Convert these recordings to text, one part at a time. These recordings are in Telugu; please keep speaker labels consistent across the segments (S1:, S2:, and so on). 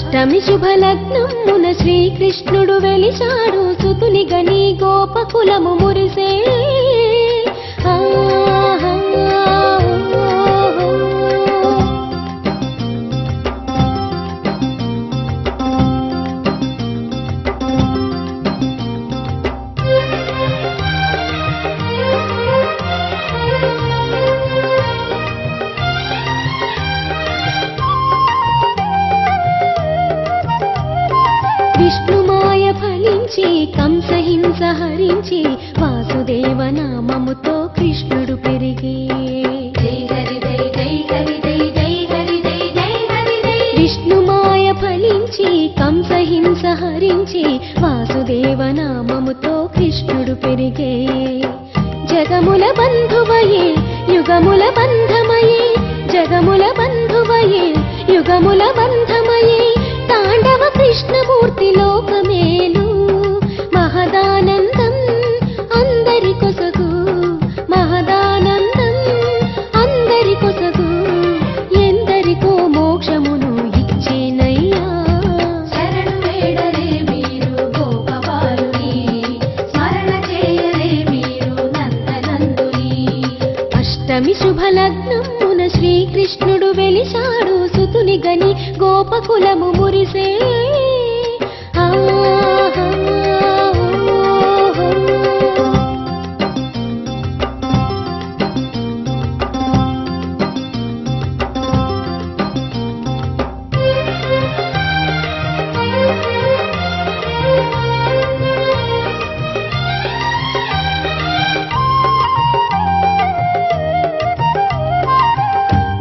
S1: అష్టమి శుభలగ్నమున శ్రీకృష్ణుడు వెలిశాడు సుతుని గని గోపకులము మురిసే విష్ణుమాయ ఫలించి కంసహింస హరించి వాసుదేవ నామముతో కృష్ణుడు పెరిగే విష్ణుమాయ ఫలించి కంసహింస హరించి వాసుదేవ నామముతో కృష్ణుడు పెరిగే జగముల బంధువయే యుగముల బంధమయే జగముల బంధువయే యుగముల బంధమయే తాండవ కృష్ణమూర్తి లోకమేలు మహదానందం అందరి కొసగు మహదానందం అందరి కొసగు ఎందరికో మోక్షమును ఇచ్చేనయ్యా శరణు వేడరే మీరు గోపబాలుని స్మరణ చేయరే మీరు నందనందుని అష్టమి శుభలగ్నమున శ్రీకృష్ణుడు వెలిశాడు సుతుని గని గోపకులము మురిసే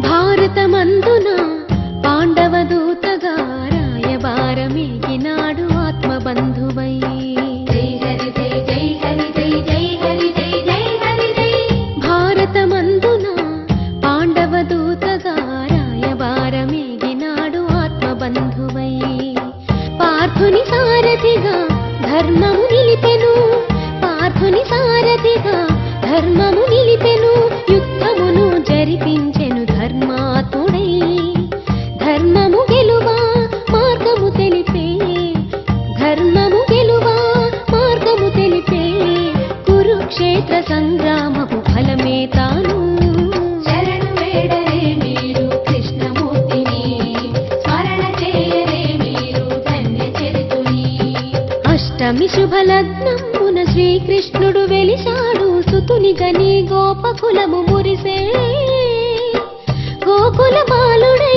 S1: భారతమందున పాండవ దూతగా రాయబారమేగినాడు ఆత్మబంధువై భారతమందున పాండవ దూతగా రాయబారమేగినాడు ఆత్మబంధువై పార్థుని సారథిగా ధర్మము నిలిపెను పార్థుని సారథిగా ధర్మము నిలిపెను యుద్ధమును జరిపించెను ధర్మాత్ముడై ధర్మము గెలువా మార్గము తెలిపే ధర్మము గెలువా మార్గము తెలిపే కురుక్షేత్ర సంగ్రామపు ఫలమే తాను శరణు వేడరే మీరు కృష్ణమూర్తిని స్మరణ చేయరే మీరు ధన్య చరితుని అష్టమి శుభలగ్నమున శ్రీకృష్ణుడు వెలిశాడు సుతుని గని గోపకులము మురిసే గోకుల బాలుడై